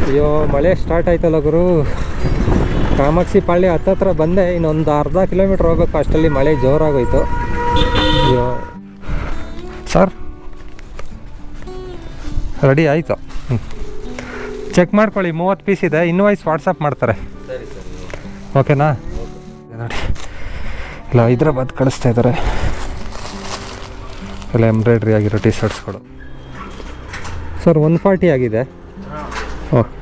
ಅಯ್ಯೋ ಮಳೆ ಸ್ಟಾರ್ಟ್ ಆಯ್ತಲ್ಲ ಗುರು. ಕಾಮಾಕ್ಷಿ ಪಾಳ್ಯ ಹತ್ತತ್ರ ಬಂದೆ, ಇನ್ನೊಂದು ಅರ್ಧ ಕಿಲೋಮೀಟ್ರ್ ಹೋಗ್ಬೇಕು, ಅಷ್ಟರಲ್ಲಿ ಮಳೆ ಜೋರಾಗೋಯ್ತು. ಅಯ್ಯೋ ಸರ್ ರೆಡಿ ಆಯಿತು. ಚೆಕ್ ಮಾಡ್ಕೊಳ್ಳಿ, 30 ಪೀಸ್ ಇದೆ. ಇನ್ವಾಯ್ಸ್ ವಾಟ್ಸಪ್ ಮಾಡ್ತಾರೆ. ಓಕೆನಾ? ನೋಡಿ ಇಲ್ಲ, ಹೈದ್ರಾಬಾದ್ ಕಳಿಸ್ತಾ ಇದ್ದಾರೆ. ಎಲ್ಲ ಎಂಬ್ರಾಯ್ಡ್ರಿ ಆಗಿರೋ ಟಿ ಶರ್ಟ್ಸ್ಗಳು. ಸರ್ 140 ಆಗಿದೆ. ಓಕೆ,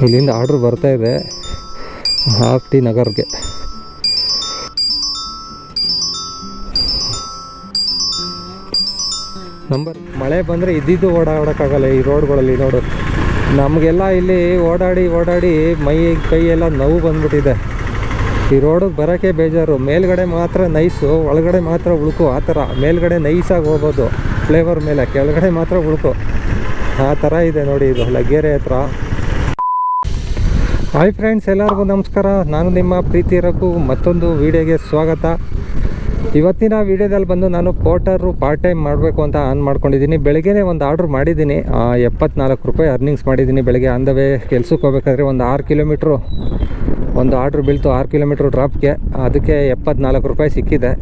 ಇಲ್ಲಿಂದ ಆರ್ಡ್ರ್ ಬರ್ತಾಯಿದೆ ಟಿ ನಗರ್ಗೆ. ನಂಬರ್ ಮಳೆ ಬಂದರೆ ಇದ್ದಿದ್ದು ಓಡಾಡೋಕ್ಕಾಗಲ್ಲ ಈ ರೋಡ್ಗಳಲ್ಲಿ. ನೋಡು, ನಮಗೆಲ್ಲ ಇಲ್ಲಿ ಓಡಾಡಿ ಮೈ ಕೈ ಎಲ್ಲ ನೋವು ಬಂದ್ಬಿಟ್ಟಿದೆ. ಈ ರೋಡಿಗೆ ಬರೋಕ್ಕೆ ಬೇಜಾರು. ಮೇಲ್ಗಡೆ ಮಾತ್ರ ನೈಸು, ಒಳಗಡೆ ಮಾತ್ರ ಉಳುಕು. ಆ ಥರ ಮೇಲ್ಗಡೆ ನೈಸಾಗಿ ಹೋಗೋದು ಫ್ಲೇವರ್ ಮೇಲೆ, ಕೆಳಗಡೆ ಮಾತ್ರ ಉಳುಕು. ಆ ಥರ ಇದೆ ನೋಡಿ ಇದು ಲಗ್ಗೆರೆ ಹತ್ರ. ಹಾಯ್ ಫ್ರೆಂಡ್ಸ್, ಎಲ್ಲರಿಗೂ ನಮಸ್ಕಾರ. ನಾನು ನಿಮ್ಮ ಪ್ರೀತಿ ರಘು. ಮತ್ತೊಂದು ವೀಡಿಯೋಗೆ ಸ್ವಾಗತ. ಇವತ್ತಿನ ವೀಡಿಯೋದಲ್ಲಿ ಬಂದು ನಾನು ಪೋರ್ಟರು ಪಾರ್ಟ್ ಟೈಮ್ ಮಾಡಬೇಕು ಅಂತ ಆನ್ ಮಾಡ್ಕೊಂಡಿದ್ದೀನಿ. ಬೆಳಗ್ಗೆ ಒಂದು ಆರ್ಡ್ರ್ ಮಾಡಿದ್ದೀನಿ, 74 ರೂಪಾಯಿ ಅರ್ನಿಂಗ್ಸ್ ಮಾಡಿದ್ದೀನಿ. ಬೆಳಗ್ಗೆ ಆನ್ ದ ವೇ ಕೆಲ್ಸಕ್ಕೆ ಹೋಗ್ಬೇಕಾದ್ರೆ ಒಂದು 6 ಕಿಲೋಮೀಟ್ರು ಒಂದು ಆರ್ಡ್ರ್ ಬೀಳ್ತು. 6 ಕಿಲೋಮೀಟ್ರ್ ಡ್ರಾಪ್ಗೆ, ಅದಕ್ಕೆ 74 ರೂಪಾಯಿ ಸಿಕ್ಕಿದೆ.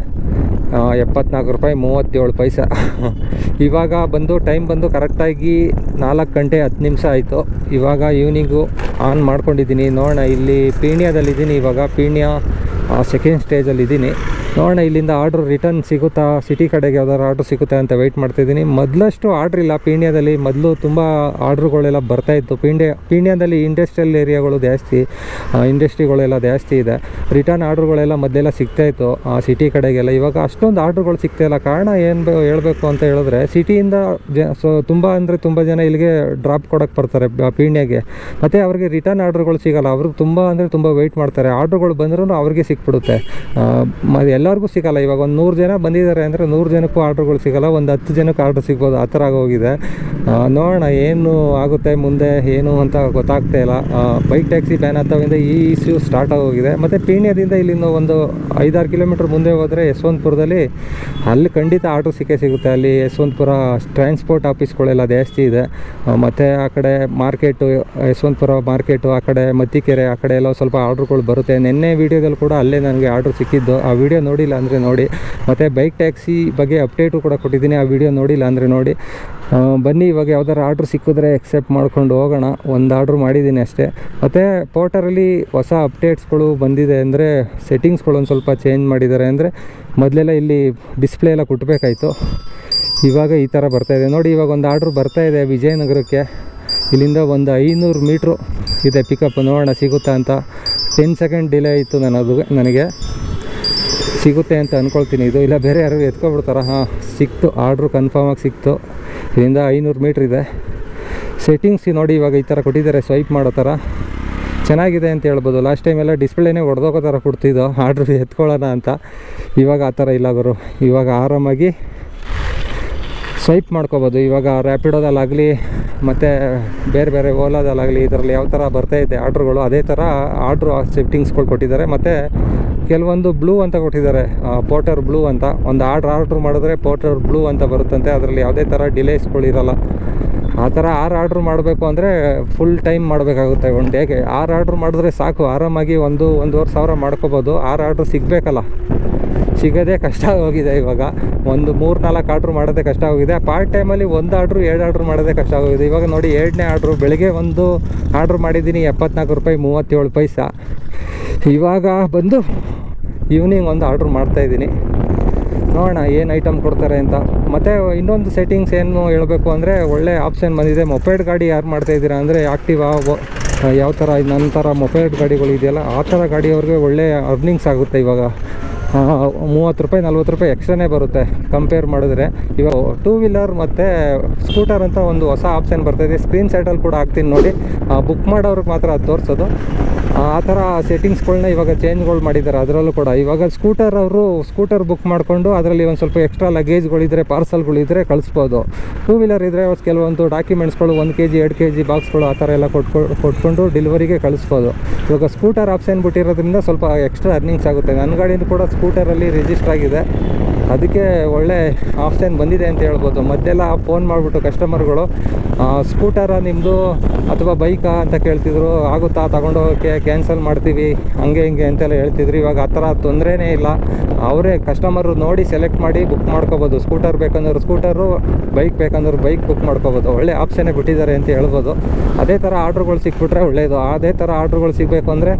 74 ರೂಪಾಯಿ 37 ಪೈಸೆ. ಇವಾಗ ಬಂದು ಟೈಮ್ ಬಂದು ಕರೆಕ್ಟಾಗಿ 4 ಗಂಟೆ 10 ನಿಮಿಷ ಆಯಿತು. ಇವಾಗ ಈವ್ನಿಂಗು ಆನ್ ಮಾಡ್ಕೊಂಡಿದ್ದೀನಿ. ನೋಡೋಣ, ಇಲ್ಲಿ ಪೀಣ್ಯದಲ್ಲಿದ್ದೀನಿ. ಇವಾಗ ಪೀಣ್ಯ ಸೆಕೆಂಡ್ ಸ್ಟೇಜಲ್ಲಿದ್ದೀನಿ. ನೋಡೋಣ ಇಲ್ಲಿಂದ ಆರ್ಡ್ರ್ ರಿಟರ್ನ್ ಸಿಗುತ್ತಾ, ಸಿಟಿ ಕಡೆಗೆ ಯಾವ್ದಾದ್ರು ಆರ್ಡ್ರ್ ಸಿಗುತ್ತೆ ಅಂತ ವೆಯ್ಟ್ ಮಾಡ್ತಾಯಿದ್ದೀನಿ. ಮೊದಲಷ್ಟು ಆರ್ಡ್ರ್ ಇಲ್ಲ ಪೀಣ್ಯದಲ್ಲಿ. ಮೊದಲು ತುಂಬ ಆರ್ಡ್ರುಗಳೆಲ್ಲ ಬರ್ತಾಯಿತ್ತು. ಪೀಣ್ಯದಲ್ಲಿ ಇಂಡಸ್ಟ್ರಿಯಲ್ ಏರಿಯಾಗಳು ಜಾಸ್ತಿ, ಇಂಡಸ್ಟ್ರಿಗಳೆಲ್ಲ ಜಾಸ್ತಿ ಇದೆ. ರಿಟರ್ನ್ ಆರ್ಡ್ರುಗಳೆಲ್ಲ ಮೊದಲೆಲ್ಲ ಸಿಗ್ತಾಯಿತ್ತು ಸಿಟಿ ಕಡೆಗೆಲ್ಲ. ಇವಾಗ ಅಷ್ಟೊಂದು ಆರ್ಡ್ರುಗಳು ಸಿಗ್ತಾಯಿಲ್ಲ. ಕಾರಣ ಏನು ಹೇಳಬೇಕು ಅಂತ ಹೇಳಿದ್ರೆ, ಸಿಟಿಯಿಂದ ತುಂಬ ಜನ ಇಲ್ಲಿಗೆ ಡ್ರಾಪ್ ಕೊಡೋಕ್ಕೆ ಬರ್ತಾರೆ ಪೀಣ್ಯಗೆ. ಮತ್ತು ಅವ್ರಿಗೆ ರಿಟರ್ನ್ ಆರ್ಡ್ರುಗಳು ಸಿಗೋಲ್ಲ. ಅವ್ರಿಗೆ ತುಂಬ ವೆಯ್ಟ್ ಮಾಡ್ತಾರೆ. ಆರ್ಡ್ರುಗಳು ಬಂದ್ರೂ ಅವ್ರಿಗೆ ಸಿಕ್ಬಿಡುತ್ತೆ, ಎಲ್ಲರಿಗೂ ಸಿಗೋಲ್ಲ. ಇವಾಗ ಒಂದು 100 ಜನ ಬಂದಿದ್ದಾರೆ ಅಂದರೆ 100 ಜನಕ್ಕೂ ಆರ್ಡ್ರುಗಳು ಸಿಗೋಲ್ಲ. ಒಂದು 10 ಜನಕ್ಕೆ ಆರ್ಡ್ರ್ ಸಿಗ್ಬೋದು. ಆ ಥರ ಆಗೋಗಿದೆ. ನೋಡೋಣ ಏನು ಆಗುತ್ತೆ ಮುಂದೆ ಏನು ಅಂತ ಗೊತ್ತಾಗ್ತಾ ಇಲ್ಲ. ಬೈಕ್ ಟ್ಯಾಕ್ಸಿ ಬ್ಯಾನ್ ಆಗ್ತಾವಿಂದ ಈ ಇಶ್ಯೂ ಸ್ಟಾರ್ಟ್ ಆಗೋಗಿದೆ. ಮತ್ತು ಪೀಣ್ಯದಿಂದ ಇಲ್ಲಿಂದ ಒಂದು 5-6 ಕಿಲೋಮೀಟ್ರ್ ಮುಂದೆ ಹೋದರೆ ಯಶವಂತಪುರದಲ್ಲಿ ಅಲ್ಲಿ ಖಂಡಿತ ಆರ್ಡ್ರ್ ಸಿಗುತ್ತೆ. ಅಲ್ಲಿ ಯಶವಂತಪುರ ಟ್ರಾನ್ಸ್ಪೋರ್ಟ್ ಆಫೀಸ್ಗಳೆಲ್ಲ ಜಾಸ್ತಿ ಇದೆ. ಮತ್ತು ಆ ಕಡೆ ಮಾರ್ಕೆಟು, ಯಶವಂತಪುರ ಮಾರ್ಕೆಟು, ಆ ಕಡೆ ಮತ್ತಿಕೆರೆ, ಆ ಕಡೆ ಎಲ್ಲ ಸ್ವಲ್ಪ ಆರ್ಡ್ರುಗಳು ಬರುತ್ತೆ. ನಿನ್ನೆ ವೀಡಿಯೋದಲ್ಲಿ ಕೂಡ ಅಲ್ಲೇ ನನಗೆ ಆರ್ಡ್ರ್ ಸಿಕ್ಕಿದ್ದು. ಆ ವಿಡಿಯೋ ನೋಡಿಲ್ಲ ಅಂದರೆ ನೋಡಿ. ಮತ್ತು ಬೈಕ್ ಟ್ಯಾಕ್ಸಿ ಬಗ್ಗೆ ಅಪ್ಡೇಟು ಕೂಡ ಕೊಟ್ಟಿದ್ದೀನಿ. ಆ ವಿಡಿಯೋ ನೋಡಿಲ್ಲ ಅಂದರೆ ನೋಡಿ. ಬನ್ನಿ, ಇವಾಗ ಯಾವ್ದಾರು ಆರ್ಡ್ರ್ ಸಿಕ್ಕಿದ್ರೆ ಎಕ್ಸೆಪ್ಟ್ ಮಾಡ್ಕೊಂಡು ಹೋಗೋಣ. ಒಂದು ಆರ್ಡ್ರ್ ಮಾಡಿದ್ದೀನಿ ಅಷ್ಟೇ. ಮತ್ತು ಪೋರ್ಟರಲ್ಲಿ ಹೊಸ ಅಪ್ಡೇಟ್ಸ್ಗಳು ಬಂದಿದೆ. ಅಂದರೆ ಸೆಟ್ಟಿಂಗ್ಸ್ಗಳು ಒಂದು ಸ್ವಲ್ಪ ಚೇಂಜ್ ಮಾಡಿದ್ದಾರೆ. ಅಂದರೆ ಮೊದಲೆಲ್ಲ ಇಲ್ಲಿ ಡಿಸ್ಪ್ಲೇ ಎಲ್ಲ ಕುಟ್ಟಬೇಕಾಯ್ತು, ಇವಾಗ ಈ ಥರ ಬರ್ತಾಯಿದೆ ನೋಡಿ. ಇವಾಗ ಒಂದು ಆರ್ಡ್ರ್ ಬರ್ತಾಯಿದೆ ವಿಜಯನಗರಕ್ಕೆ. ಇಲ್ಲಿಂದ ಒಂದು 500 ಮೀಟ್ರು ಇದೆ ಪಿಕಪ್. ನೋಡೋಣ ಸಿಗುತ್ತಾ ಅಂತ. 10 ಸೆಕೆಂಡ್ ಡಿಲೇ ಇತ್ತು ನನಗೆ ಸಿಗುತ್ತೆ ಅಂತ ಅಂದ್ಕೊಳ್ತೀನಿ. ಇದು ಇಲ್ಲ ಬೇರೆ ಯಾರು ಎತ್ಕೊಬಿಡ್ತಾರ. ಸಿಕ್ತು, ಆರ್ಡ್ರು ಕನ್ಫರ್ಮಾಗಿ ಸಿಕ್ತು. ಇಲ್ಲಿಂದ 500 ಮೀಟ್ರ್ ಇದೆ. ಸೆಟ್ಟಿಂಗ್ಸ್ ನೋಡಿ ಇವಾಗ ಈ ಥರ ಕೊಟ್ಟಿದ್ದಾರೆ, ಸ್ವೈಪ್ ಮಾಡೋ ಥರ. ಚೆನ್ನಾಗಿದೆ ಅಂತ ಹೇಳ್ಬೋದು. ಲಾಸ್ಟ್ ಟೈಮೆಲ್ಲ ಡಿಸ್ಪ್ಲೇನೇ ಹೊಡೆದೋಗೋ ಥರ ಕೊಡ್ತಿದ್ದೋ ಆರ್ಡ್ರ್ ಎತ್ಕೊಳ್ಳೋಣ ಅಂತ. ಇವಾಗ ಆ ಥರ ಇಲ್ಲ ಗುರು. ಇವಾಗ ಆರಾಮಾಗಿ ಸ್ವೈಪ್ ಮಾಡ್ಕೋಬೋದು. ಇವಾಗ ರ್ಯಾಪಿಡೋದಲ್ಲಾಗಲಿ ಮತ್ತು ಬೇರೆ ಓಲಾದಲ್ಲಾಗಲಿ ಇದರಲ್ಲಿ ಯಾವ ಥರ ಬರ್ತಾಯಿದೆ ಆರ್ಡ್ರುಗಳು, ಅದೇ ಥರ ಆರ್ಡ್ರು ಸೆಟ್ಟಿಂಗ್ಸ್ಗಳು ಕೊಟ್ಟಿದ್ದಾರೆ. ಮತ್ತು ಕೆಲವೊಂದು ಬ್ಲೂ ಅಂತ ಕೊಟ್ಟಿದ್ದಾರೆ, ಪೋರ್ಟರ್ ಬ್ಲೂ ಅಂತ. ಒಂದು ಆರ್ಡ್ರ್ ಮಾಡಿದ್ರೆ ಪೋರ್ಟರ್ ಬ್ಲೂ ಅಂತ ಬರುತ್ತಂತೆ. ಅದರಲ್ಲಿ ಯಾವುದೇ ಥರ ಡಿಲೇಸ್ಗಳಿರಲ್ಲ. ಆ ಥರ 6 ಆರ್ಡ್ರ್ ಮಾಡಬೇಕು ಅಂದರೆ ಫುಲ್ ಟೈಮ್ ಮಾಡಬೇಕಾಗುತ್ತೆ. ಒಂದು ಡೇಗೆ 6 ಆರ್ಡ್ರ್ ಮಾಡಿದ್ರೆ ಸಾಕು, ಆರಾಮಾಗಿ 1-1.5 ಸಾವಿರ ಮಾಡ್ಕೋಬೋದು. 6 ಆರ್ಡ್ರ್ ಸಿಗೋದೇ ಕಷ್ಟ ಆಗೋಗಿದೆ. ಇವಾಗ ಒಂದು 3-4 ಆರ್ಡ್ರ್ ಮಾಡೋದೇ ಕಷ್ಟ ಆಗೋಗಿದೆ. ಪಾರ್ಟ್ ಟೈಮಲ್ಲಿ 1 ಆರ್ಡ್ರು 2 ಆರ್ಡ್ರ್ ಮಾಡೋದೇ ಕಷ್ಟ ಆಗೋಗಿದೆ. ಇವಾಗ ನೋಡಿ 2ನೇ ಆರ್ಡ್ರು ಬೆಳಗ್ಗೆ ಒಂದು ಆರ್ಡ್ರ್ ಮಾಡಿದ್ದೀನಿ, 74 ರೂಪಾಯಿ 37 ಪೈಸೆ. ಇವಾಗ ಬಂದು ಈವ್ನಿಂಗ್ ಒಂದು ಆರ್ಡ್ರ್ ಮಾಡ್ತಾಯಿದ್ದೀನಿ. ನೋಡೋಣ ಏನು ಐಟಮ್ ಕೊಡ್ತಾರೆ ಅಂತ. ಮತ್ತು ಇನ್ನೊಂದು ಸೆಟ್ಟಿಂಗ್ಸ್ ಏನು ಹೇಳಬೇಕು ಅಂದರೆ, ಒಳ್ಳೆ ಆಪ್ಷನ್ ಬಂದಿದೆ. ಮೊಪೇಡ್ ಗಾಡಿ ಯಾರು ಮಾಡ್ತಾಯಿದ್ದೀರಾ ಅಂದರೆ, ಆಕ್ಟಿವಾ ಯಾವ ಥರ ನನ್ನ ಥರ ಮೊಪೇಡ್ ಗಾಡಿಗಳು ಇದೆಯಲ್ಲ, ಆ ಥರ ಗಾಡಿಯವ್ರಿಗೆ ಒಳ್ಳೆ ಅರ್ನಿಂಗ್ಸ್ ಆಗುತ್ತೆ. ಇವಾಗ 30 ರೂಪಾಯಿ 40 ರೂಪಾಯಿ ಎಕ್ಸ್ಟ್ರಾನೇ ಬರುತ್ತೆ ಕಂಪೇರ್ ಮಾಡಿದ್ರೆ. ಇವಾಗ 2 ವೀಲರ್ ಮತ್ತು ಸ್ಕೂಟರ್ ಅಂತ ಒಂದು ಹೊಸ ಆಪ್ಷನ್ ಬರ್ತಾಯಿದೆ. ಸ್ಕ್ರೀನ್ ಶಾಟಲ್ಲಿ ಕೂಡ ಹಾಕ್ತೀನಿ ನೋಡಿ. ಬುಕ್ ಮಾಡೋರಿಗೆ ಮಾತ್ರ ಅದು ತೋರಿಸೋದು. ಆ ಥರ ಸೆಟ್ಟಿಂಗ್ಸ್ಗಳನ್ನ ಇವಾಗ ಚೇಂಜ್ಗಳು ಮಾಡಿದ್ದಾರೆ. ಅದರಲ್ಲೂ ಕೂಡ ಇವಾಗ ಸ್ಕೂಟರ್ ಬುಕ್ ಮಾಡಿಕೊಂಡು ಅದರಲ್ಲಿ ಒಂದು ಸ್ವಲ್ಪ ಎಕ್ಸ್ಟ್ರಾ ಲಗೇಜ್ಗಳಿದ್ರೆ, ಪಾರ್ಸಲ್ಗಳಿದ್ರೆ ಕಳಿಸ್ಬೋದು. 2 ವೀಲರ್ ಇದ್ದರೆ ಕೆಲವೊಂದು ಡಾಕ್ಯುಮೆಂಟ್ಸ್ಗಳು 1 kg 2 kg ಬಾಕ್ಸ್ಗಳು ಆ ಥರ ಎಲ್ಲ ಕೊಟ್ಕೊಂಡು ಡೆಲಿವರಿಗೆ ಕಳಿಸ್ಬೋದು. ಇವಾಗ ಸ್ಕೂಟರ್ ಆಪ್ಷನ್ ಬಿಟ್ಟಿರೋದ್ರಿಂದ ಸ್ವಲ್ಪ ಎಕ್ಸ್ಟ್ರಾ ಅರ್ನಿಂಗ್ಸ್ ಆಗುತ್ತೆ. ನನ್ನ ಗಾಡಿಯಿಂದ ಕೂಡ ಸ್ಕೂಟರಲ್ಲಿ ರಿಜಿಸ್ಟರ್ ಆಗಿದೆ. ಅದಕ್ಕೆ ಒಳ್ಳೆ ಆಪ್ಷನ್ ಬಂದಿದೆ ಅಂತ ಹೇಳ್ಬೋದು. ಮದ್ದೆಲ್ಲ ಫೋನ್ ಮಾಡಿಬಿಟ್ಟು ಕಸ್ಟಮರ್ಗಳು ಸ್ಕೂಟರ ನಿಮ್ಮದು ಅಥವಾ ಬೈಕಾ ಅಂತ ಕೇಳ್ತಿದ್ರು, ಆಗುತ್ತಾ ತಗೊಂಡೋಗೋಕ್ಕೆ, ಕ್ಯಾನ್ಸಲ್ ಮಾಡ್ತೀವಿ ಹಂಗೆ ಹಿಂಗೆ ಅಂತೆಲ್ಲ ಹೇಳ್ತಿದ್ರು. ಇವಾಗ ಆ ಥರ ತೊಂದರೆನೇ ಇಲ್ಲ. ಅವರೇ ಕಸ್ಟಮರು ನೋಡಿ ಸೆಲೆಕ್ಟ್ ಮಾಡಿ ಬುಕ್ ಮಾಡ್ಕೋಬೋದು. ಸ್ಕೂಟರ್ ಬೇಕಂದ್ರೆ ಸ್ಕೂಟರು, ಬೈಕ್ ಬೇಕಂದ್ರೆ ಬೈಕ್ ಬುಕ್ ಮಾಡ್ಕೋಬೋದು. ಒಳ್ಳೆ ಆಪ್ಷನ್ನೇ ಬಿಟ್ಟಿದ್ದಾರೆ ಅಂತ ಹೇಳ್ಬೋದು. ಅದೇ ಥರ ಆರ್ಡ್ರುಗಳು ಸಿಕ್ಬಿಟ್ರೆ ಒಳ್ಳೆಯದು. ಅದೇ ಥರ ಆರ್ಡ್ರುಗಳು ಸಿಗಬೇಕು ಅಂದರೆ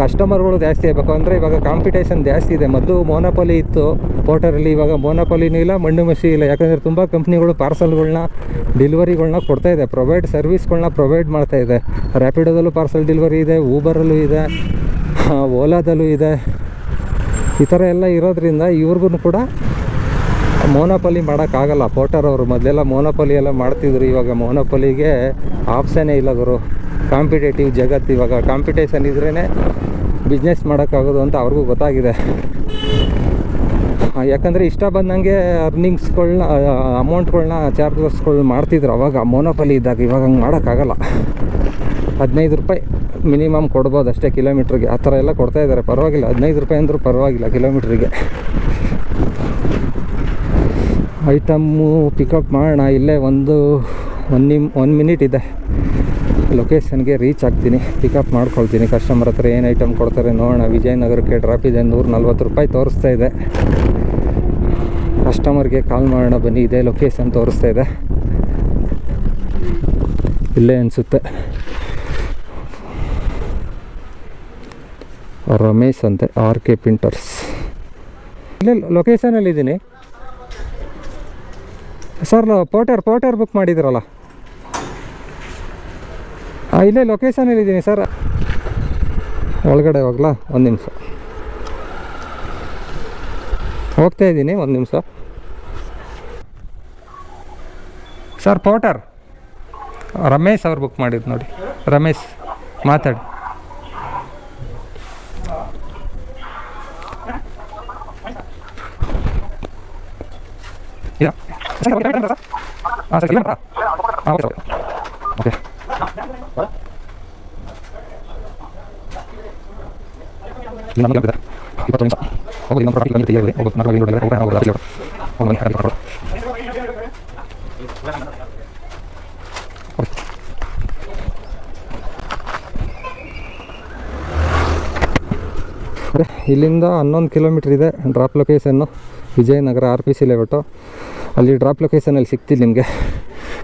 ಕಸ್ಟಮರ್ಗಳು ಜಾಸ್ತಿ ಆಗಬೇಕು. ಅಂದರೆ ಇವಾಗ ಕಾಂಪಿಟೇಷನ್ ಜಾಸ್ತಿ ಇದೆ. ಮೊದಲು ಮೋನೋಪೊಲಿ ಇತ್ತು ಪೋರ್ಟರಲ್ಲಿ, ಇವಾಗ ಮೋನೋಪೊಲಿನೂ ಇಲ್ಲ, ಮಣ್ಣು ಮಸಿ ಇಲ್ಲ. ಯಾಕಂದರೆ ತುಂಬ ಕಂಪ್ನಿಗಳು ಪಾರ್ಸಲ್ಗಳನ್ನ ಡೆಲಿವರಿಗಳನ್ನ ಕೊಡ್ತಾಯಿದೆ, ಸರ್ವಿಸ್ಗಳನ್ನ ಪ್ರೊವೈಡ್ ಮಾಡ್ತಾಯಿದೆ. ರ್ಯಾಪಿಡೋದಲ್ಲೂ ಪಾರ್ಸಲ್ ಡೆಲಿವರಿ ಇದೆ, ಊಬರಲ್ಲೂ ಇದೆ, ಓಲಾದಲ್ಲೂ ಇದೆ. ಈ ಥರ ಎಲ್ಲ ಇರೋದ್ರಿಂದ ಇವ್ರಿಗೂ ಕೂಡ ಮೋನೋಪೊಲಿ ಮಾಡೋಕ್ಕಾಗಲ್ಲ. ಪೋರ್ಟರ್ ಅವರು ಮೊದಲೆಲ್ಲ ಮೋನೋಪೊಲಿ ಎಲ್ಲ ಮಾಡ್ತಿದ್ರು, ಇವಾಗ ಮೋನೋಪೊಲಿಗೆ ಆಪ್ಷನ್ನೇ ಇಲ್ಲ ಗುರು. ಕಾಂಪಿಟೇಟಿವ್ ಜಗತ್ತು, ಇವಾಗ ಕಾಂಪಿಟೇಷನ್ ಇದ್ರೇ ಬಿಸ್ನೆಸ್ ಮಾಡೋಕ್ಕಾಗೋದು ಅಂತ ಅವ್ರಿಗೂ ಗೊತ್ತಾಗಿದೆ. ಯಾಕಂದರೆ ಇಷ್ಟ ಬಂದಂಗೆ ಅರ್ನಿಂಗ್ಸ್ಗಳನ್ನ, ಅಮೌಂಟ್ಗಳನ್ನ, ಚಾರ್ಜಸ್ಗಳು ಮಾಡ್ತಿದ್ರು ಅವಾಗ ಮೋನೋಪೊಲಿ ಇದ್ದಾಗ. ಇವಾಗ ಹಂಗೆ ಮಾಡೋಕ್ಕಾಗಲ್ಲ. 15 ರೂಪಾಯಿ ಮಿನಿಮಮ್ ಕೊಡ್ಬೋದು ಅಷ್ಟೇ ಕಿಲೋಮೀಟ್ರಿಗೆ. ಆ ಥರ ಎಲ್ಲ ಕೊಡ್ತಾಯಿದ್ದಾರೆ, ಪರವಾಗಿಲ್ಲ. 15 ರೂಪಾಯಿ ಅಂದರೂ ಪರವಾಗಿಲ್ಲ ಕಿಲೋಮೀಟ್ರಿಗೆ. ಐಟಮ್ಮು ಪಿಕಪ್ ಮಾಡೋಣ. ಇಲ್ಲೇ ಒಂದು ಮಿನಿಟ್ ಇದೆ, ಲೊಕೇಶನ್ಗೆ ರೀಚ್ ಆಗ್ತೀನಿ, ಪಿಕಪ್ ಮಾಡ್ಕೊಳ್ತೀನಿ. ಕಸ್ಟಮರ್ ಹತ್ರ ಏನು ಐಟಮ್ ಕೊಡ್ತಾರೆ ನೋಡೋಣ. ವಿಜಯನಗರಕ್ಕೆ ಡ್ರಾಪ್ ಇದೆ, 140 ರೂಪಾಯಿ ತೋರಿಸ್ತಾ ಇದೆ. ಕಸ್ಟಮರ್ಗೆ ಕಾಲ್ ಮಾಡೋಣ ಬನ್ನಿ. ಇದೇ ಲೊಕೇಶನ್ ತೋರಿಸ್ತಾ ಇದೆ, ಇಲ್ಲೇ ಅನಿಸುತ್ತೆ. ರಮೇಶ್ ಅಂತೆ, RK ಪ್ರಿಂಟರ್ಸ್. ಇಲ್ಲೇ ಲೊಕೇಶನಲ್ಲಿದ್ದೀನಿ ಸರ್. ಪೋರ್ಟರ್ ಬುಕ್ ಮಾಡಿದ್ರಲ್ಲ, ಇಲ್ಲೇ ಲೊಕೇಶನಲ್ಲಿದ್ದೀನಿ ಸರ್. ಒಳಗಡೆ ಹೋಗ್ಲಾ? ಒಂದು ನಿಮಿಷ ಹೋಗ್ತಾ ಇದ್ದೀನಿ, ಒಂದು ನಿಮಿಷ ಸರ್. ಪೋರ್ಟರ್ ರಮೇಶ್ ಅವ್ರು ಬುಕ್ ಮಾಡಿದ್ದು ನೋಡಿ. ರಮೇಶ್ ಮಾತಾಡಿ. ಇಲ್ಲ ಹಾಂ ಸರ್, ಇಲ್ಲ ಹಾಂ ಓಕೆ ಸರ್, ಓಕೆ. ನಮಗೆ 20 ನಿಮಿಷ ಹೋಗೋದು. ಇನ್ನೊಂದು ಟ್ರಾಫಿಕ್ ಬಂದು ತೆಗೆಯೋದು, ಹೋಗೋದು 4 ಕಿಲೋಮೀಟರ್ ಹೋಗೋಣ, ಹೋಗೋದು ಹೋಗೋದು. ಇಲ್ಲಿಂದ 11 ಕಿಲೋಮೀಟ್ರ್ ಇದೆ drop location. Vijayanagara RPC layout. ಅಲ್ಲಿ ಡ್ರಾಪ್ ಲೊಕೇಶನಲ್ಲಿ ಸಿಗ್ತಿಲ್ಲ ನಿಮಗೆ.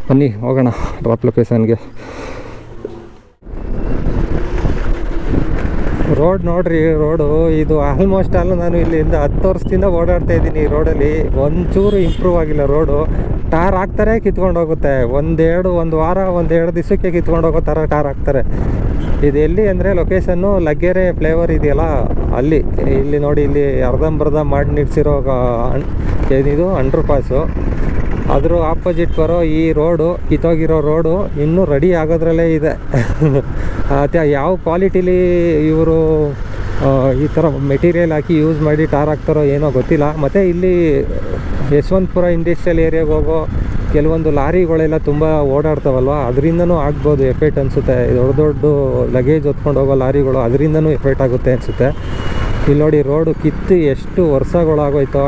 ಬನ್ನಿ ಹೋಗೋಣ ಡ್ರಾಪ್ ಲೊಕೇಶನ್ಗೆ. ರೋಡ್ ನೋಡ್ರಿ, ರೋಡು ಇದು ಆಲ್ಮೋಸ್ಟ್ ಅಲ್ಲ. ನಾನು ಇಲ್ಲಿಂದ 10 ವರ್ಷದಿಂದ ಓಡಾಡ್ತಾ ಇದ್ದೀನಿ. ಈ ರೋಡಲ್ಲಿ ಒಂಚೂರು ಇಂಪ್ರೂವ್ ಆಗಿಲ್ಲ. ರೋಡು ಟಾರ್ ಹಾಕ್ತಾರೆ, ಕಿತ್ಕೊಂಡು ಹೋಗುತ್ತೆ. ಒಂದು ವಾರ 1-2 ದಿವಸಕ್ಕೆ ಕಿತ್ಕೊಂಡು ಹೋಗೋ ಥರ ಟಾರ್ ಹಾಕ್ತಾರೆ. ಇದು ಎಲ್ಲಿ ಅಂದರೆ ಲೊಕೇಶನ್ನು ಲಗ್ಗೆರೆ ಫ್ಲೇವರ್ ಇದೆಯಲ್ಲ ಅಲ್ಲಿ. ಇಲ್ಲಿ ನೋಡಿ, ಇಲ್ಲಿ ಅರ್ಧಂಬರ್ಧ ಮಾಡಿ ನಿಲ್ಸಿರೋ ಏನಿದು ಅಂಡರ್ ಪಾಸು. ಅದ್ರ ಆಪೋಸಿಟ್ ಬರೋ ಈ ರೋಡು, ಕಿತ್ತೋಗಿರೋ ರೋಡು ಇನ್ನೂ ರೆಡಿ ಆಗೋದ್ರಲ್ಲೇ ಇದೆ. ಮತ್ತು ಯಾವ ಕ್ವಾಲಿಟಿಲಿ ಇವರು ಈ ಥರ ಮೆಟೀರಿಯಲ್ ಹಾಕಿ ಯೂಸ್ ಮಾಡಿ ಟಾರ್ ಹಾಕ್ತಾರೋ ಏನೋ ಗೊತ್ತಿಲ್ಲ. ಮತ್ತು ಇಲ್ಲಿ ಯಶವಂತಪುರ ಇಂಡಸ್ಟ್ರಿಯಲ್ ಏರಿಯಾಗೆ ಹೋಗೋ ಕೆಲವೊಂದು ಲಾರಿಗಳೆಲ್ಲ ತುಂಬ ಓಡಾಡ್ತಾವಲ್ವ, ಅದರಿಂದನೂ ಆಗ್ಬೋದು ಎಫೆಕ್ಟ್ ಅನಿಸುತ್ತೆ. ದೊಡ್ಡ ಲಗೇಜ್ ಹೊತ್ಕೊಂಡು ಹೋಗೋ ಲಾರಿಗಳು, ಅದರಿಂದನೂ ಎಫೆಕ್ಟ್ ಆಗುತ್ತೆ ಅನಿಸುತ್ತೆ. ಇಲ್ಲಿ ನೋಡಿ, ರೋಡು ಕಿತ್ತು ಎಷ್ಟು ವರ್ಷಗಳಾಗೋಯ್ತೋ.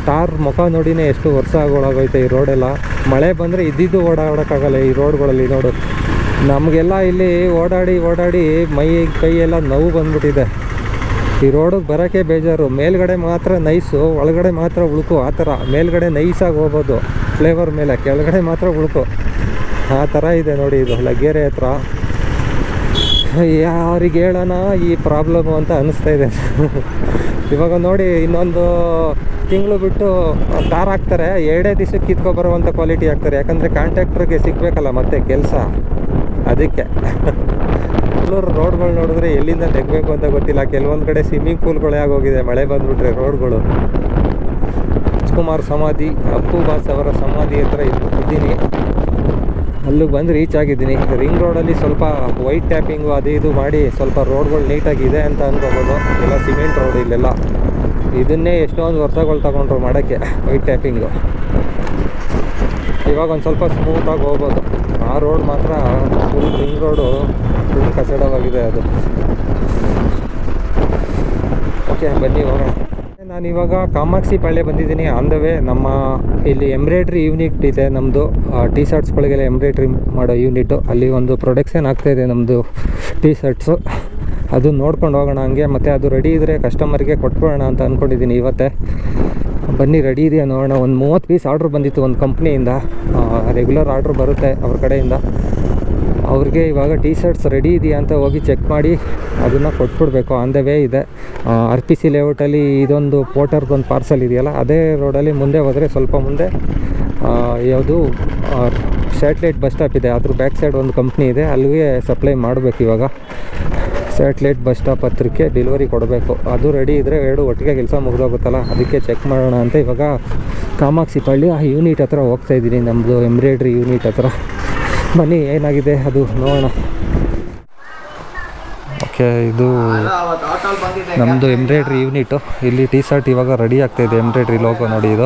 ಟಾರ್ ಮುಖ ನೋಡಿನೇ ಎಷ್ಟು ವರ್ಷಗಳಾಗೋಯ್ತು ಈ ರೋಡೆಲ್ಲ. ಮಳೆ ಬಂದರೆ ಇದ್ದಿದ್ದು ಓಡಾಡೋಕ್ಕಾಗಲ್ಲ ಈ ರೋಡ್ಗಳಲ್ಲಿ. ನೋಡು, ನಮಗೆಲ್ಲ ಇಲ್ಲಿ ಓಡಾಡಿ ಕೈ ಎಲ್ಲ ನೋವು ಬಂದ್ಬಿಟ್ಟಿದೆ. ಈ ರೋಡಿಗೆ ಬರೋಕ್ಕೆ ಬೇಜಾರು. ಮೇಲ್ಗಡೆ ಮಾತ್ರ ನೈಸು, ಒಳಗಡೆ ಮಾತ್ರ ಉಳುಕು. ಆ ಥರ ಮೇಲ್ಗಡೆ ನೈಸಾಗಿ ಹೋಗ್ಬೋದು ಫ್ಲೇವರ್ ಮೇಲೆ, ಕೆಳಗಡೆ ಮಾತ್ರ ಉಳುಕು. ಆ ಥರ ಇದೆ ನೋಡಿ ಇದು ಲಗ್ಗೆರೆ ಹತ್ರ. ಯಾರಿಗೆ ಹೇಳೋಣ ಈ ಪ್ರಾಬ್ಲಮ್ಮು ಅಂತ ಅನ್ನಿಸ್ತಾ ಇದೆ. ಇವಾಗ ನೋಡಿ, ಇನ್ನೊಂದು ತಿಂಗಳು ಬಿಟ್ಟು ಟಾರ್ ಹಾಕ್ತಾರೆ, 2 ದಿವಸಕ್ಕೆ ಕಿತ್ಕೊಬರುವಂಥ ಕ್ವಾಲಿಟಿ ಹಾಕ್ತಾರೆ. ಯಾಕಂದರೆ ಕಾಂಟ್ರಾಕ್ಟ್ರಿಗೆ ಸಿಗಬೇಕಲ್ಲ ಮತ್ತೆ ಕೆಲಸ, ಅದಕ್ಕೆ. ರೋಡ್ಗಳು ನೋಡಿದ್ರೆ ಎಲ್ಲಿಂದ ತೆಗಬೇಕು ಅಂತ ಗೊತ್ತಿಲ್ಲ. ಕೆಲವೊಂದು ಕಡೆ ಸ್ವಿಮ್ಮಿಂಗ್ ಪೂಲ್ಗಳೇ ಆಗೋಗಿದೆ ಮಳೆ ಬಂದುಬಿಟ್ರೆ ರೋಡ್ಗಳು. ರಾಜ್ಕುಮಾರ್ ಸಮಾಧಿ, ಅಪ್ಪು ಬಾಸ್ ಅವರ ಸಮಾಧಿ ಹತ್ರ ಇದ್ದೀನಿ. ಅಲ್ಲಿಗೆ ಬಂದು ರೀಚ್ ಆಗಿದ್ದೀನಿ. ರಿಂಗ್ ರೋಡಲ್ಲಿ ಸ್ವಲ್ಪ ವೈಟ್ ಟ್ಯಾಪಿಂಗು ಅದು ಇದು ಮಾಡಿ ಸ್ವಲ್ಪ ರೋಡ್ಗಳು ನೀಟಾಗಿದೆ ಅಂತ ಅನ್ಕೋಬೋದು. ಎಲ್ಲ ಸಿಮೆಂಟ್ ರೋಡ್ ಇಲ್ಲೆಲ್ಲ. ಇದನ್ನೇ ಎಷ್ಟೊಂದು ವರ್ಷಗಳು ತಗೊಂಡ್ರು ಮಾಡೋಕ್ಕೆ ವೈಟ್ ಟ್ಯಾಪಿಂಗು. ಇವಾಗ ಒಂದು ಸ್ವಲ್ಪ ಸ್ಮೂತಾಗಿ ಹೋಗ್ಬೋದು. ಆ ರೋಡ್ ಮಾತ್ರ ಫುಲ್ ರಿಂಗ್ ರೋಡು ಫುಲ್ ಕಸಡವಾಗಿದೆ ಅದು. ಓಕೆ, ಬನ್ನಿ ಹೋಗೋಣ. ನಾನಿವಾಗ ಕಾಮಾಕ್ಷಿ ಪಾಳ್ಯ ಬಂದಿದ್ದೀನಿ. ಆನ್ ದ ವೇ ನಮ್ಮ ಇಲ್ಲಿ ಎಂಬ್ರಾಯ್ಡ್ರಿ ಯೂನಿಟ್ ಇದೆ ನಮ್ಮದು. ಟೀ ಶರ್ಟ್ಸ್ಗಳಿಗೆಲ್ಲ ಎಂಬ್ರಾಯ್ಡ್ರಿ ಮಾಡೋ ಯೂನಿಟು. ಅಲ್ಲಿ ಒಂದು ಪ್ರೊಡಕ್ಷನ್ ಆಗ್ತಾಯಿದೆ ನಮ್ಮದು ಟೀ ಶರ್ಟ್ಸು. ಅದು ನೋಡ್ಕೊಂಡು ಹೋಗೋಣ ಹಂಗೆ. ಮತ್ತು ಅದು ರೆಡಿ ಇದ್ದರೆ ಕಸ್ಟಮರ್ಗೆ ಕೊಟ್ಬಿಡೋಣ ಅಂತ ಅಂದ್ಕೊಂಡಿದ್ದೀನಿ ಇವತ್ತೇ. ಬನ್ನಿ, ರೆಡಿ ಇದೆಯಾ ನೋಡೋಣ. ಒಂದು 30 ಪೀಸ್ ಆರ್ಡ್ರ್ ಬಂದಿತ್ತು ಒಂದು ಕಂಪ್ನಿಯಿಂದ. ರೆಗ್ಯುಲರ್ ಆರ್ಡ್ರ್ ಬರುತ್ತೆ ಅವ್ರ ಕಡೆಯಿಂದ. ಅವ್ರಿಗೆ ಇವಾಗ ಟೀ ಶರ್ಟ್ಸ್ ರೆಡಿ ಇದೆಯಾ ಅಂತ ಹೋಗಿ ಚೆಕ್ ಮಾಡಿ ಅದನ್ನು ಕೊಟ್ಬಿಡ್ಬೇಕು. ಆನ್ ದ ವೇ ಇದೆ. RPC ಲೇಔಟಲ್ಲಿ ಇದೊಂದು ಪೋಟರ್ದೊಂದು ಪಾರ್ಸಲ್ ಇದೆಯಲ್ಲ, ಅದೇ ರೋಡಲ್ಲಿ ಮುಂದೆ ಹೋದರೆ ಸ್ವಲ್ಪ ಮುಂದೆ ಯಾವುದು ಸ್ಯಾಟ್ಲೈಟ್ ಬಸ್ ಸ್ಟಾಪ್ ಇದೆ. ಅದ್ರ ಬ್ಯಾಕ್ ಸೈಡ್ ಒಂದು ಕಂಪ್ನಿ ಇದೆ, ಅಲ್ಲಿಗೆ ಸಪ್ಲೈ ಮಾಡಬೇಕು. ಇವಾಗ ಸ್ಯಾಟ್ಲೈಟ್ ಬಸ್ ಸ್ಟಾಪ್ ಹತ್ರಕ್ಕೆ ಡೆಲಿವರಿ ಕೊಡಬೇಕು. ಅದು ರೆಡಿ ಇದ್ದರೆ ಎರಡು ಒಟ್ಟಿಗೆ ಕೆಲಸ ಮುಗಿದೋಗುತ್ತಲ್ಲ, ಅದಕ್ಕೆ ಚೆಕ್ ಮಾಡೋಣ ಅಂತ ಇವಾಗ ಕಾಮಾಕ್ಷಿ ಪಾಳ್ಯ ಯೂನಿಟ್ ಹತ್ರ ಹೋಗ್ತಾಯಿದ್ದೀನಿ, ನಮ್ಮದು ಎಂಬ್ರಾಯ್ಡ್ರಿ ಯೂನಿಟ್ ಹತ್ರ. ಬನ್ನಿ ಏನಾಗಿದೆ ಅದು ನೋಡೋಣ. ಓಕೆ, ಇದು ನಮ್ಮದು ಎಂಬ್ರಾಯ್ಡ್ರಿ ಯೂನಿಟು. ಇಲ್ಲಿ ಟೀ ಶರ್ಟ್ ಇವಾಗ ರೆಡಿ ಆಗ್ತಾಯಿದೆ. ಎಂಬ್ರಾಯ್ಡ್ರಿ ಲೋಗೋ ನೋಡಿ ಇದು.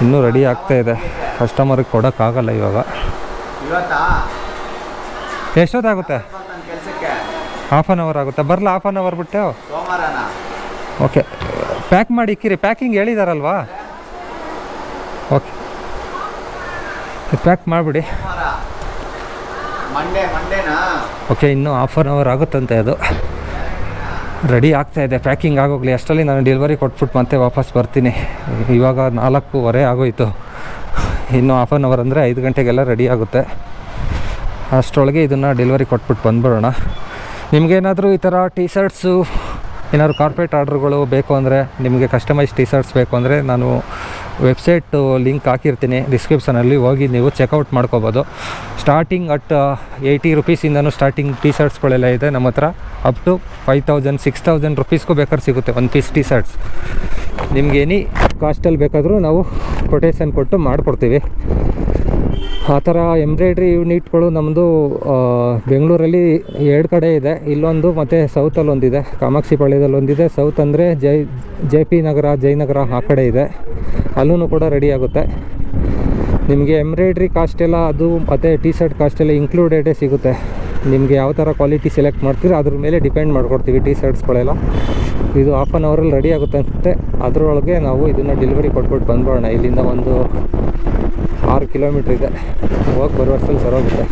ಇನ್ನೂ ರೆಡಿ ಆಗ್ತಾಯಿದೆ, ಕಸ್ಟಮರ್ಗೆ ಕೊಡೋಕ್ಕಾಗಲ್ಲ ಇವಾಗ. ಎಷ್ಟೊತ್ತಾಗುತ್ತೆ? ಹಾಫ್ ಆನ್ ಅವರ್ ಆಗುತ್ತೆ. ಬರಲ್ಲ, ಹಾಫ್ ಆನ್ ಅವರ್ ಬಿಟ್ಟು. ಓಕೆ, ಪ್ಯಾಕ್ ಮಾಡಿ ಇಕ್ಕಿರಿ. ಪ್ಯಾಕಿಂಗ್ ಹೇಳಿದಾರಲ್ವಾ? ಓಕೆ, ಪ್ಯಾಕ್ ಮಾಡಿಬಿಡಿ. ಓಕೆ, ಇನ್ನೂ ಹಾಫ್ ಆನ್ ಅವರ್ ಆಗುತ್ತಂತೆ. ಅದು ರೆಡಿ ಆಗ್ತಾಯಿದೆ, ಪ್ಯಾಕಿಂಗ್ ಆಗೋಗ್ಲಿ. ಅಷ್ಟರಲ್ಲಿ ನಾನು ಡೆಲಿವರಿ ಕೊಟ್ಬಿಟ್ಟು ಮತ್ತೆ ವಾಪಸ್ ಬರ್ತೀನಿ. ಇವಾಗ 4:15 ಆಗೋಯಿತು. ಇನ್ನೂ ಹಾಫ್ ಆನ್ ಅವರ್ ಅಂದರೆ 5 ಗಂಟೆಗೆಲ್ಲ ರೆಡಿ ಆಗುತ್ತೆ. ಅಷ್ಟರೊಳಗೆ ಇದನ್ನು ಡೆಲಿವರಿ ಕೊಟ್ಬಿಟ್ಟು ಬಂದ್ಬಿಡೋಣ. ನಿಮಗೇನಾದರೂ ಈ ಥರ ಟೀ ಶರ್ಟ್ಸು ಏನಾದ್ರು ಕಾರ್ಪೊರೇಟ್ ಆರ್ಡ್ರುಗಳು ಬೇಕು ಅಂದರೆ, ನಿಮಗೆ ಕಸ್ಟಮೈಸ್ ಟೀ ಶರ್ಟ್ಸ್ ಬೇಕು ಅಂದರೆ, ನಾನು ವೆಬ್ಸೈಟು ಲಿಂಕ್ ಹಾಕಿರ್ತೀನಿ ಡಿಸ್ಕ್ರಿಪ್ಷನಲ್ಲಿ, ಹೋಗಿ ನೀವು ಚೆಕ್ಔಟ್ ಮಾಡ್ಕೋಬೋದು. ಸ್ಟಾರ್ಟಿಂಗ್ ಅಟ್ 80 ರುಪೀಸಿಂದನೂ ಸ್ಟಾರ್ಟಿಂಗ್ ಟೀ ಶರ್ಟ್ಸ್ಗಳೆಲ್ಲ ಇದೆ ನಮ್ಮ ಹತ್ರ. ಅಪ್ ಟು 5000 6000 ರುಪೀಸ್ಗೂ ಬೇಕಾದ್ರೆ ಸಿಗುತ್ತೆ ಒಂದು ಪೀಸ್ ಟೀ ಶರ್ಟ್ಸ್. ನಿಮ್ಗೆ ಎನಿ ಕಾಸ್ಟಲ್ಲಿ ಬೇಕಾದರೂ ನಾವು ಕೊಟೇಶನ್ ಕೊಟ್ಟು ಮಾಡಿಕೊಡ್ತೀವಿ. ಆ ಥರ ಎಂಬ್ರಾಯ್ಡ್ರಿ ಯೂನಿಟ್ಗಳು ನಮ್ಮದು ಬೆಂಗಳೂರಲ್ಲಿ 2 ಕಡೆ ಇದೆ. ಇಲ್ಲೊಂದು ಮತ್ತು ಸೌತಲ್ಲಿ ಒಂದಿದೆ, ಕಾಮಾಕ್ಷಿ ಪಾಳ್ಯದಲ್ಲಿ ಒಂದಿದೆ. ಸೌತ್ ಅಂದರೆ JP ನಗರ, ಜಯನಗರ ಆ ಕಡೆ ಇದೆ. ಅಲ್ಲೂ ಕೂಡ ರೆಡಿ ಆಗುತ್ತೆ. ನಿಮಗೆ ಎಂಬ್ರಾಯ್ಡ್ರಿ ಕಾಸ್ಟ್ ಎಲ್ಲ ಅದು ಮತ್ತು ಟೀ ಶರ್ಟ್ ಕಾಸ್ಟ್ ಎಲ್ಲ ಇನ್ಕ್ಲೂಡೆಡೇ ಸಿಗುತ್ತೆ. ನಿಮಗೆ ಯಾವ ಥರ ಕ್ವಾಲಿಟಿ ಸೆಲೆಕ್ಟ್ ಮಾಡ್ತೀರೋ ಅದ್ರ ಮೇಲೆ ಡಿಪೆಂಡ್ ಮಾಡಿಕೊಡ್ತೀವಿ ಟೀ ಶರ್ಟ್ಸ್ಗಳೆಲ್ಲ. ಇದು ಹಾಫ್ ಆನ್ ಅವರಲ್ಲಿ ರೆಡಿ ಆಗುತ್ತೆ ಅನ್ಸುತ್ತೆ. ಅದರೊಳಗೆ ನಾವು ಇದನ್ನು ಡೆಲಿವರಿ ಕೊಟ್ಬಿಟ್ಟು ಬಂದ್ಬೋಣ. ಇಲ್ಲಿಂದ ಒಂದು 6 ಕಿಲೋಮೀಟ್ರ್ ಇದೆ, ಹೋಗಿ ಬರುವಷ್ಟರಲ್ಲಿ ಸರೋಗುತ್ತೆ.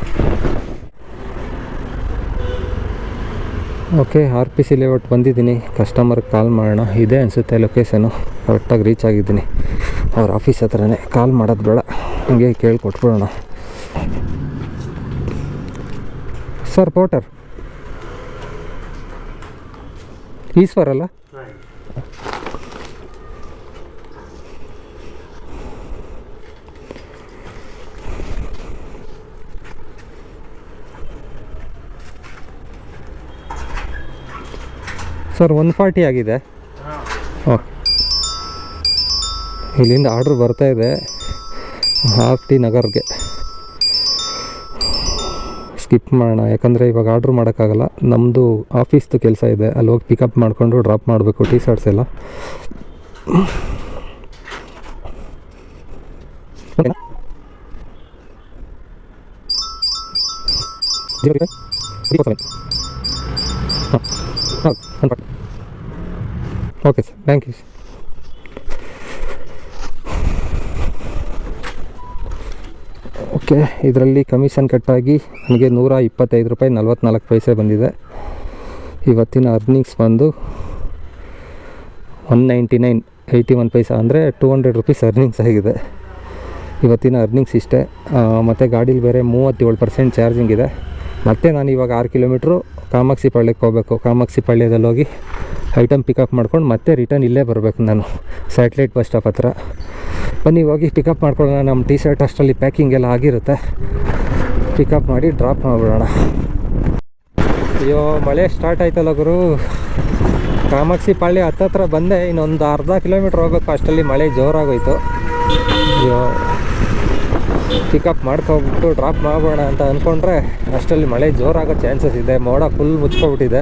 ಓಕೆ, RPC ಲೇಔಟ್ ಬಂದಿದ್ದೀನಿ. ಕಸ್ಟಮರ್ಗೆ ಕಾಲ್ ಮಾಡೋಣ. ಇದೆ ಅನಿಸುತ್ತೆ ಲೊಕೇಶನು. ಕರೆಕ್ಟಾಗಿ ರೀಚ್ ಆಗಿದ್ದೀನಿ. ಅವ್ರ ಆಫೀಸ್ ಹತ್ರನೇ. ಕಾಲ್ ಮಾಡೋದು ಬೇಡ, ಹಂಗೆ ಕೇಳಿ ಕೊಟ್ಬಿಡೋಣ. ಸರ್, ಪೋಟರ್ ಈಶ್ವರ್ ಅಲ್ಲ? ಸರ್, 140 ಆಗಿದೆ. ಓಕೆ, ಇಲ್ಲಿಂದ ಆರ್ಡ್ರ್ ಬರ್ತಾಯಿದೆ RT ನಗರ್ಗೆ. ಸ್ಕಿಪ್ ಮಾಡೋಣ, ಯಾಕಂದರೆ ಇವಾಗ ಆರ್ಡ್ರ್ ಮಾಡೋಕ್ಕಾಗಲ್ಲ. ನಮ್ಮದು ಆಫೀಸ್ದು ಕೆಲಸ ಇದೆ, ಅಲ್ಲಿ ಹೋಗಿ ಪಿಕಪ್ ಮಾಡಿಕೊಂಡು ಡ್ರಾಪ್ ಮಾಡಬೇಕು ಟೀ ಶರ್ಟ್ಸ್ ಎಲ್ಲ. Okay sir, thank you. Okay, ಇದರಲ್ಲಿ ಕಮಿಷನ್ ಕಟ್ಟಾಗಿ ನನಗೆ 125 ರೂಪಾಯಿ 44 ಪೈಸೆ ಬಂದಿದೆ. ಇವತ್ತಿನ ಅರ್ನಿಂಗ್ಸ್ ಬಂದು 199.81 ಪೈಸೆ, ಅಂದರೆ 200 ರುಪೀಸ್ ಅರ್ನಿಂಗ್ಸ್ ಆಗಿದೆ. ಇವತ್ತಿನ ಅರ್ನಿಂಗ್ಸ್ ಇಷ್ಟೇ. ಮತ್ತು ಗಾಡೀಲಿ ಬೇರೆ 37% ಚಾರ್ಜಿಂಗ್ ಇದೆ. ಮತ್ತು ನಾನು ಇವಾಗ 6 ಕಿಲೋಮೀಟ್ರು ಕಾಮಾಕ್ಷಿ ಪಾಳ್ಯಕ್ಕೆ ಹೋಗಬೇಕು. ಕಾಮಾಕ್ಷಿ ಪಾಳ್ಯದಲ್ಲಿ ಹೋಗಿ ಐಟಮ್ ಪಿಕಪ್ ಮಾಡ್ಕೊಂಡು ಮತ್ತೆ ರಿಟರ್ನ್ ಇಲ್ಲೇ ಬರಬೇಕು ನಾನು, ಸ್ಯಾಟ್ಲೈಟ್ ಬಸ್ ಸ್ಟಾಪ್ ಹತ್ರ. ಬನ್ನಿ ಹೋಗಿ ಪಿಕಪ್ ಮಾಡ್ಕೊಳ್ಳೋಣ. ನಮ್ಮ ಟೀ ಶರ್ಟ್ ಅಷ್ಟರಲ್ಲಿ ಪ್ಯಾಕಿಂಗ್ ಎಲ್ಲ ಆಗಿರುತ್ತೆ. ಪಿಕಪ್ ಮಾಡಿ ಡ್ರಾಪ್ ಮಾಡಿಬಿಡೋಣ. ಅಯ್ಯೋ, ಮಳೆ ಸ್ಟಾರ್ಟ್ ಆಯ್ತಲ್ಲ ಗುರು. ಕಾಮಾಕ್ಷಿ ಪಾಳ್ಯ ಹತ್ತತ್ರ ಬಂದೆ, ಇನ್ನೊಂದು ಅರ್ಧ ಕಿಲೋಮೀಟ್ರ್ ಹೋಗ್ಬೇಕು. ಅಷ್ಟರಲ್ಲಿ ಮಳೆ ಜೋರಾಗೋಯ್ತು. ಅಯ್ಯೋ, ಪಿಕಪ್ ಮಾಡ್ಕೊಬಿಟ್ಟು ಡ್ರಾಪ್ ಮಾಡೋಣ ಅಂತ ಅಂದ್ಕೊಂಡ್ರೆ ಅಷ್ಟರಲ್ಲಿ ಮಳೆ ಜೋರಾಗೋ ಚಾನ್ಸಸ್ ಇದೆ. ಮೋಡ ಫುಲ್ ಮುಚ್ಕೊಬಿಟ್ಟಿದೆ.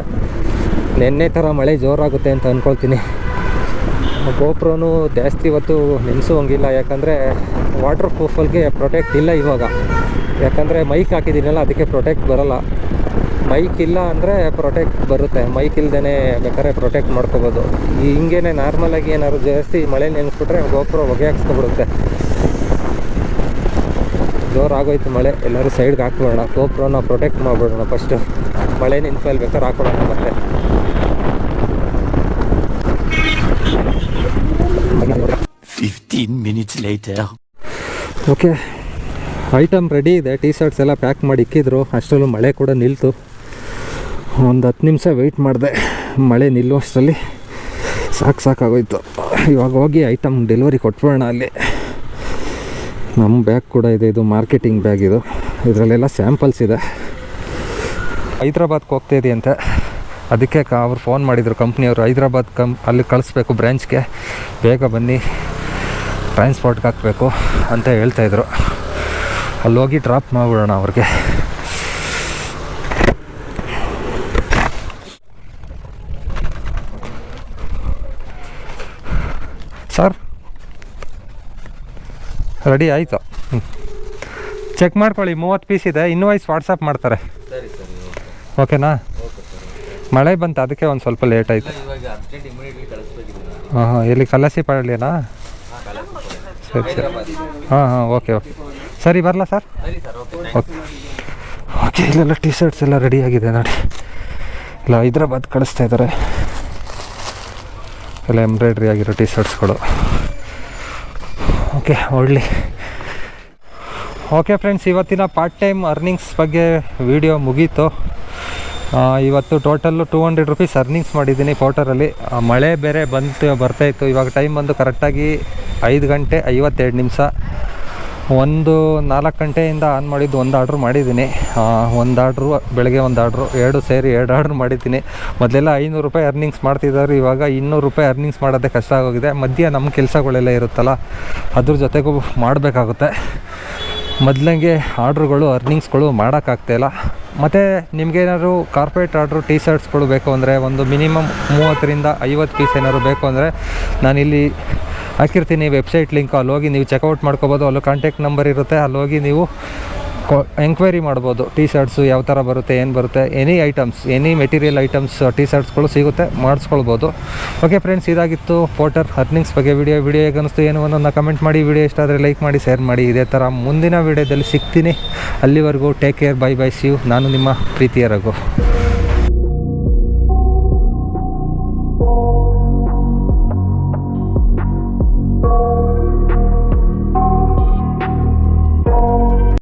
ನೆನ್ನೆ ಥರ ಮಳೆ ಜೋರಾಗುತ್ತೆ ಅಂತ ಅಂದ್ಕೊಳ್ತೀನಿ. ಗೋಪ್ರೋನು ಜಾಸ್ತಿ ಇವತ್ತು ನೆನೆಸೋಂಗಿಲ್ಲ, ಯಾಕಂದರೆ ವಾಟರ್ ಪ್ರೂಫಲ್ಗೆ ಪ್ರೊಟೆಕ್ಟ್ ಇಲ್ಲ ಇವಾಗ. ಯಾಕಂದರೆ ಮೈಕ್ ಹಾಕಿದ್ದೀನಲ್ಲ, ಅದಕ್ಕೆ ಪ್ರೊಟೆಕ್ಟ್ ಬರೋಲ್ಲ. ಮೈಕ್ ಇಲ್ಲ ಅಂದರೆ ಪ್ರೊಟೆಕ್ಟ್ ಬರುತ್ತೆ, ಮೈಕ್ ಇಲ್ದೇ ಬೇಕಾದ್ರೆ ಪ್ರೊಟೆಕ್ಟ್ ಮಾಡ್ಕೋಬೋದು. ಹಿಂಗೇನೆ ನಾರ್ಮಲಾಗಿ ಏನಾದ್ರು ಜಾಸ್ತಿ ಮಳೆ ನೆನೆಸ್ಬಿಟ್ರೆ ಗೋಪುರ ಹೊಗೆ ಹಾಕ್ಸ್ಕೊಬಿಡುತ್ತೆ. ಜೋರಾಗೋಯ್ತು ಮಳೆ, ಎಲ್ಲರೂ ಸೈಡ್ಗೆ ಹಾಕ್ಬಿಡೋಣ, ಗೋಪುರನ ಪ್ರೊಟೆಕ್ಟ್ ಮಾಡಿಬಿಡೋಣ ಫಸ್ಟು. ಮಳೆ ನಿಂತ ಮೇಲೆ ಬೇಕಾದ್ರೆ ಹಾಕ್ಬಿಡೋಣ ಮತ್ತೆ. ಓಕೆ, ಐಟಮ್ ರೆಡಿ ಇದೆ. ಟೀ ಶರ್ಟ್ಸ್ ಎಲ್ಲ ಪ್ಯಾಕ್ ಮಾಡಿ ಇಕ್ಕಿದ್ರು. ಅಷ್ಟರಲ್ಲೂ ಮಳೆ ಕೂಡ ನಿಲ್ತು. ಒಂದು 10 ನಿಮಿಷ ವೆಯ್ಟ್ ಮಾಡಿದೆ, ಮಳೆ ನಿಲ್ಲುವಷ್ಟರಲ್ಲಿ ಸಾಕಾಗೋಯ್ತು. ಇವಾಗ ಹೋಗಿ ಐಟಮ್ ಡೆಲಿವರಿ ಕೊಟ್ಬಿಡೋಣ. ಅಲ್ಲಿ ನಮ್ಮ ಬ್ಯಾಗ್ ಕೂಡ ಇದೆ, ಇದು ಮಾರ್ಕೆಟಿಂಗ್ ಬ್ಯಾಗ್. ಇದರಲ್ಲೆಲ್ಲ ಸ್ಯಾಂಪಲ್ಸ್ ಇದೆ. ಹೈದ್ರಾಬಾದ್ಗೆ ಹೋಗ್ತಾ ಇದೆಯಂತೆ, ಅದಕ್ಕೆ ಅವ್ರು ಫೋನ್ ಮಾಡಿದರು ಕಂಪ್ನಿಯವರು. ಹೈದ್ರಾಬಾದ್ ಅಲ್ಲಿ ಕಳಿಸ್ಬೇಕು ಬ್ರ್ಯಾಂಚ್ಗೆ, ಬೇಗ ಬನ್ನಿ ಟ್ರಾನ್ಸ್ಪೋರ್ಟ್ಗೆ ಹಾಕಬೇಕು ಅಂತ ಹೇಳ್ತಾಯಿದ್ರು. ಅಲ್ಲಿ ಹೋಗಿ ಡ್ರಾಪ್ ಮಾಡಿಬಿಡೋಣ ಅವ್ರಿಗೆ. ಸರ್ ರೆಡಿ ಆಯಿತು, ಚೆಕ್ ಮಾಡ್ಕೊಳ್ಳಿ. 30 ಪೀಸ್ ಇದೆ, ಇನ್ವಾಯ್ಸ್ ವಾಟ್ಸಪ್ ಮಾಡ್ತಾರೆ. ಓಕೆನಾ? ಮಳೆ ಬಂತು, ಅದಕ್ಕೆ ಒಂದು ಸ್ವಲ್ಪ ಲೇಟ್ ಆಯಿತು. ಹಾಂ, ಎಲ್ಲಿ ಕಲಸಿಪಾಳ್ಯನಾ? ಸರಿ. ಹಾಂ, ಓಕೆ ಸರಿ, ಬರಲಾ ಸರ್? ಓಕೆ, ಇಲ್ಲೆಲ್ಲ ಟೀ ಶರ್ಟ್ಸ್ ಎಲ್ಲ ರೆಡಿ ಆಗಿದೆ ನೋಡಿ. ಇಲ್ಲ, ಹೈದ್ರಾಬಾದ್ ಕಳಿಸ್ತಾ ಇದ್ದಾರೆ. ಎಲ್ಲ ಎಂಬ್ರಾಯ್ಡ್ರಿ ಆಗಿರೋ ಟೀ ಶರ್ಟ್ಸ್ಗಳು. ಓಕೆ, ಒಳ್ಳೆ. ಓಕೆ ಫ್ರೆಂಡ್ಸ್, ಇವತ್ತಿನ ಪಾರ್ಟ್ ಟೈಮ್ ಅರ್ನಿಂಗ್ಸ್ ಬಗ್ಗೆ ವಿಡಿಯೋ ಮುಗೀತು. ಇವತ್ತು ಟೋಟಲ್ಲು 200 ರುಪೀಸ್ ಅರ್ನಿಂಗ್ಸ್ ಮಾಡಿದ್ದೀನಿ ಪೋರ್ಟರಲ್ಲಿ. ಮಳೆ ಬೇರೆ ಬರ್ತಾಯಿತ್ತು. ಇವಾಗ ಟೈಮ್ ಬಂದು ಕರೆಕ್ಟಾಗಿ 5 ಗಂಟೆ 52 ನಿಮಿಷ. 4 ಗಂಟೆಯಿಂದ ಆನ್ ಮಾಡಿದ್ದು ಒಂದು ಆರ್ಡ್ರ್ ಮಾಡಿದ್ದೀನಿ. ಒಂದು ಆರ್ಡ್ರು, ಬೆಳಗ್ಗೆ ಒಂದು ಆರ್ಡ್ರು, 2 ಸೇರಿ 2 ಆರ್ಡ್ರ್ ಮಾಡಿದ್ದೀನಿ. ಮೊದಲೆಲ್ಲ 500 ರೂಪಾಯಿ ಅರ್ನಿಂಗ್ಸ್ ಮಾಡ್ತಿದ್ದಾರೆ, ಇವಾಗ 200 ರೂಪಾಯಿ ಅರ್ನಿಂಗ್ಸ್ ಮಾಡೋದೇ ಕಷ್ಟ ಆಗೋಗಿದೆ. ಮಧ್ಯೆ ನಮ್ಮ ಕೆಲಸಗಳೆಲ್ಲ ಇರುತ್ತಲ್ಲ, ಅದ್ರ ಜೊತೆಗೂ ಮಾಡಬೇಕಾಗುತ್ತೆ. ಮೊದಲಂಗೆ ಆರ್ಡ್ರುಗಳು ಅರ್ನಿಂಗ್ಸ್ಗಳು ಮಾಡೋಕ್ಕಾಗ್ತಾಯಿಲ್ಲ. ಮತ್ತು ನಿಮಗೇನಾದ್ರು ಕಾರ್ಪೊರೇಟ್ ಆರ್ಡ್ರು ಟೀ ಶರ್ಟ್ಸ್ಗಳು ಬೇಕು ಅಂದರೆ, ಒಂದು ಮಿನಿಮಮ್ 30 ರಿಂದ 50 ಪೀಸ್ ಏನಾದ್ರು ಬೇಕು ಅಂದರೆ ನಾನಿಲ್ಲಿ ಹಾಕಿರ್ತೀನಿ ವೆಬ್ಸೈಟ್ ಲಿಂಕು. ಅಲ್ಲಿ ಹೋಗಿ ನೀವು ಚೆಕ್ಔಟ್ ಮಾಡ್ಕೋಬೋದು. ಅಲ್ಲೂ ಕಾಂಟ್ಯಾಕ್ಟ್ ನಂಬರ್ ಇರುತ್ತೆ, ಅಲ್ಲಿ ಹೋಗಿ ನೀವು ಎಂಕ್ವೈರಿ ಮಾಡ್ಬೋದು. ಟೀ ಶರ್ಟ್ಸು ಯಾವ ಥರ ಬರುತ್ತೆ, ಏನು ಬರುತ್ತೆ, any items, any material items ಟೀ ಶರ್ಟ್ಸ್ಗಳು ಸಿಗುತ್ತೆ, ಮಾಡಿಸ್ಕೊಳ್ಬೋದು. ಓಕೆ ಫ್ರೆಂಡ್ಸ್, ಇದಾಗಿತ್ತು ಪೋರ್ಟರ್ ಅರ್ನಿಂಗ್ಸ್ ಬಗ್ಗೆ ವಿಡಿಯೋ ಹೇಗೆ ಅನ್ನಿಸ್ತು ಏನು ಅನ್ನೋದನ್ನ ಕಮೆಂಟ್ ಮಾಡಿ. ವಿಡಿಯೋ ಇಷ್ಟ ಆದರೆ ಲೈಕ್ ಮಾಡಿ, ಶೇರ್ ಮಾಡಿ. ಇದೇ ಥರ ಮುಂದಿನ ವಿಡಿಯೋದಲ್ಲಿ ಸಿಗ್ತೀನಿ. ಅಲ್ಲಿವರೆಗೂ take care, bye see you. ನಾನು ನಿಮ್ಮ ಪ್ರೀತಿಯ ರಘು.